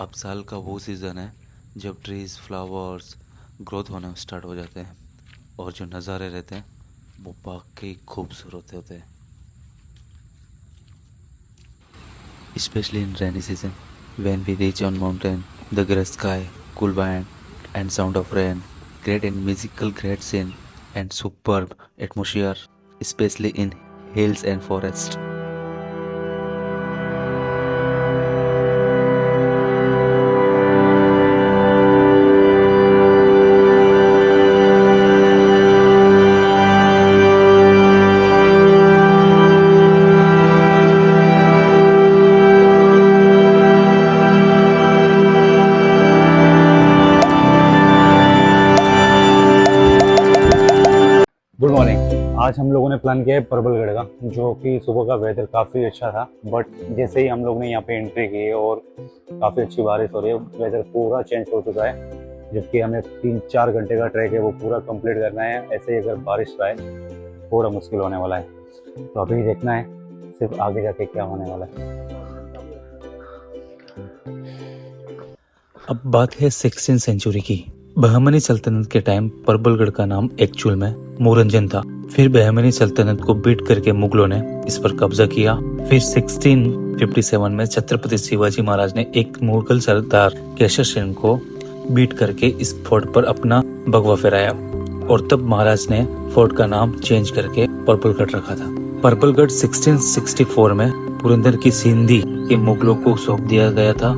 अब साल का वो सीज़न है जब ट्रीज फ्लावर्स ग्रोथ होना स्टार्ट हो जाते हैं और जो नज़ारे रहते हैं वो वाकई खूबसूरत होते हैं, especially in rainy season. When we reach on mountain, the gray sky, cool wind, and sound of rain create a musical great scene and superb atmosphere, especially in hills and forest. Good morning. आज हम लोगों ने plan किया है परबलगढ़ का, जो कि सुबह का वेदर काफ़ी अच्छा था। बट जैसे ही हम लोग ने यहाँ पे एंट्री की और काफ़ी अच्छी बारिश हो रही है, वेदर पूरा चेंज हो चुका है। जबकि हमें 3-4 घंटे का ट्रैक है वो पूरा कंप्लीट करना है। ऐसे ही अगर बारिश आए थोड़ा मुश्किल होने वाला है, तो अभी देखना है सिर्फ आगे जाके क्या होने वाला है। अब बात है 16वीं सेंचुरी की। बहमनी सल्तनत के टाइम परबलगढ़ का नाम एक्चुअल में मोरंजन था। फिर बहमनी सल्तनत को बीट करके मुगलों ने इस पर कब्जा किया। फिर 1657 में छत्रपति शिवाजी महाराज ने एक मुगल सरदार केशर सेन को बीट करके इस फोर्ट पर अपना भगवा फहराया और तब महाराज ने फोर्ट का नाम चेंज करके परबलगढ़ रखा था। परबलगढ़ 1664 में पुरंदर की सिंधी के मुगलों को सौंप दिया गया था।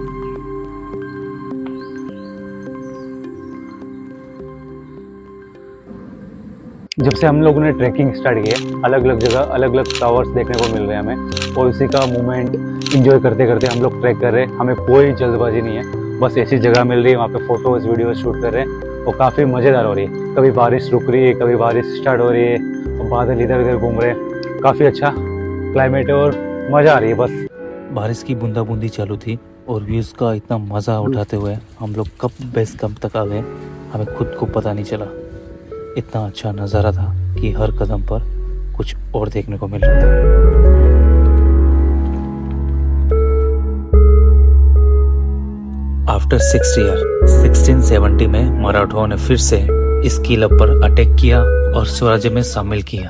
जब से हम लोगों ने ट्रैकिंग स्टार्ट किया, अलग अलग जगह अलग अलग टावर्स देखने को मिल रहे हैं हमें, और इसी का मूवमेंट इंजॉय करते करते हम लोग ट्रैक कर रहे हैं। हमें कोई जल्दबाजी नहीं है, बस ऐसी जगह मिल रही है वहाँ पे फोटोज वीडियोज शूट कर रहे हैं और काफ़ी मज़ेदार हो रही है। कभी बारिश रुक रही है, कभी बारिश स्टार्ट हो रही है और बादल इधर उधर घूम रहे हैं। काफ़ी अच्छा क्लाइमेट है और मज़ा आ रही है। बस बारिश की बूंदाबूंदी चालू थी और व्यूज का इतना मजा उठाते हुए हम लोग कब बेस कम तक आ गए हमें खुद को पता नहीं चला। इतना अच्छा नज़ारा था कि हर कदम पर कुछ और देखने को मिल रहा था। आफ्टर 6 ईयर 1670 में मराठों ने फिर से इस किला पर अटैक किया और स्वराज्य में शामिल किया।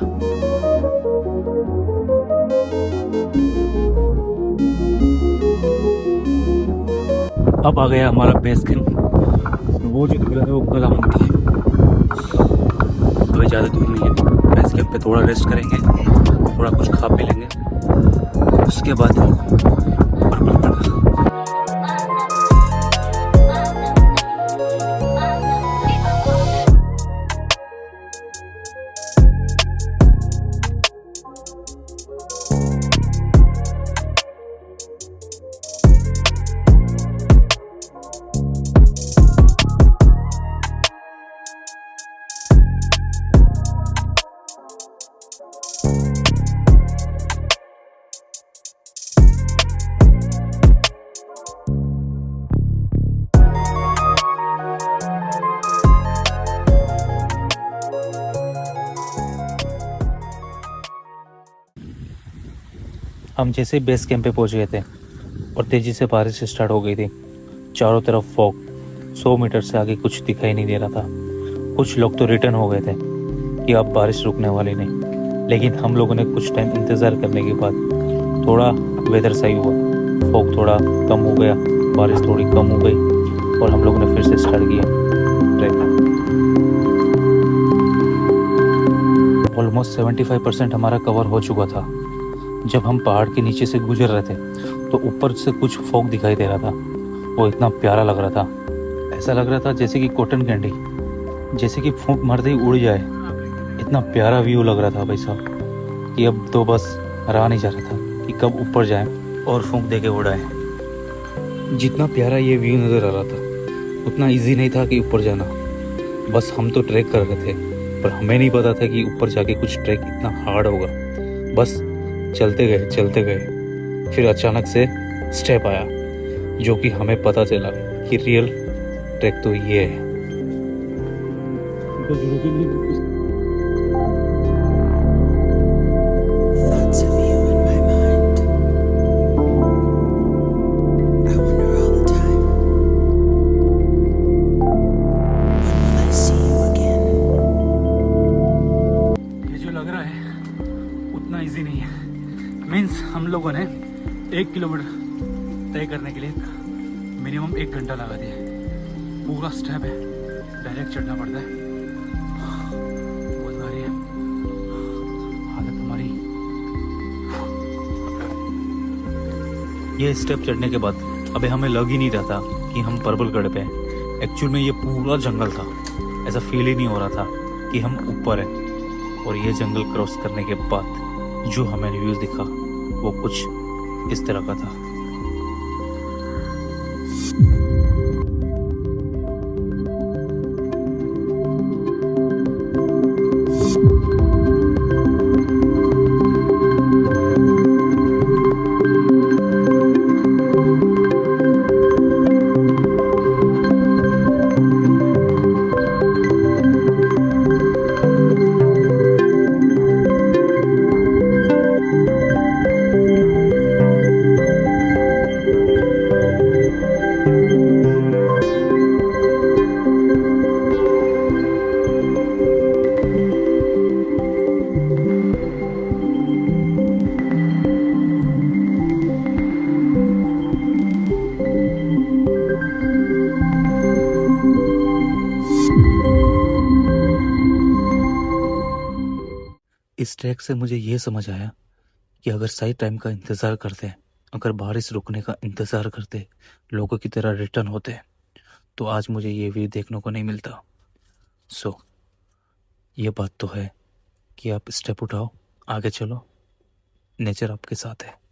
अब आ गया हमारा बेस कैंप। वो जो दिख रहा है वो कला मंदिर है। अभी ज़्यादा दूर नहीं है। बेस कैंप पे थोड़ा रेस्ट करेंगे, थोड़ा कुछ खा पी लेंगे, उसके बाद परबलगढ़। हम जैसे बेस कैंप पे पहुंच गए थे और तेजी से बारिश स्टार्ट हो गई थी। चारों तरफ फॉग, 100 मीटर से आगे कुछ दिखाई नहीं दे रहा था। कुछ लोग तो रिटर्न हो गए थे कि अब बारिश रुकने वाली नहीं, लेकिन हम लोगों ने कुछ टाइम इंतज़ार करने के बाद थोड़ा वेदर सही हुआ, फॉग थोड़ा कम हो गया, बारिश थोड़ी कम हो गई और हम लोगों ने फिर से स्टार्ट किया ट्रैक। ऑलमोस्ट 75% हमारा कवर हो चुका था। जब हम पहाड़ के नीचे से गुजर रहे थे तो ऊपर से कुछ फॉग दिखाई दे रहा था। वो इतना प्यारा लग रहा था, ऐसा लग रहा था जैसे कि कॉटन कैंडी, जैसे कि फूंक मारते ही उड़ जाए। इतना प्यारा व्यू लग रहा था भाई साहब कि अब तो बस रहा नहीं जा रहा था कि कब ऊपर जाए और फूंक दे के उड़ाए। जितना प्यारा ये व्यू नज़र आ रहा था उतना ईजी नहीं था कि ऊपर जाना। बस हम तो ट्रैक कर रहे थे, पर हमें नहीं पता था कि ऊपर जाके कुछ ट्रैक इतना हार्ड होगा। बस चलते गए, फिर अचानक से स्टेप आया जो कि हमें पता चला कि रियल ट्रैक तो ये है। Thoughts of you in my mind. I wonder all the time. Kilometre तय करने के लिए मिनिमम 1 घंटा लगा दिया। पूरा स्टेप है, डायरेक्ट चढ़ना पड़ता है। बहुत भारी है, हालत हमारी। ये स्टेप चढ़ने के बाद अबे हमें लग ही नहीं रहा था कि हम परबलगढ़ पे हैं। एक्चुअल में ये पूरा जंगल था, ऐसा फील ही नहीं हो रहा था कि हम ऊपर हैं। और ये जंगल क्रॉस करने के बाद जो हमें व्यूज दिखा वो कुछ इस तरह का था। इस ट्रैक से मुझे ये समझ आया कि अगर सही टाइम का इंतज़ार करते, अगर बारिश रुकने का इंतज़ार करते, लोगों की तरह रिटर्न होते, तो आज मुझे ये व्यू देखने को नहीं मिलता। सो ये बात तो है कि आप स्टेप उठाओ, आगे चलो, नेचर आपके साथ है।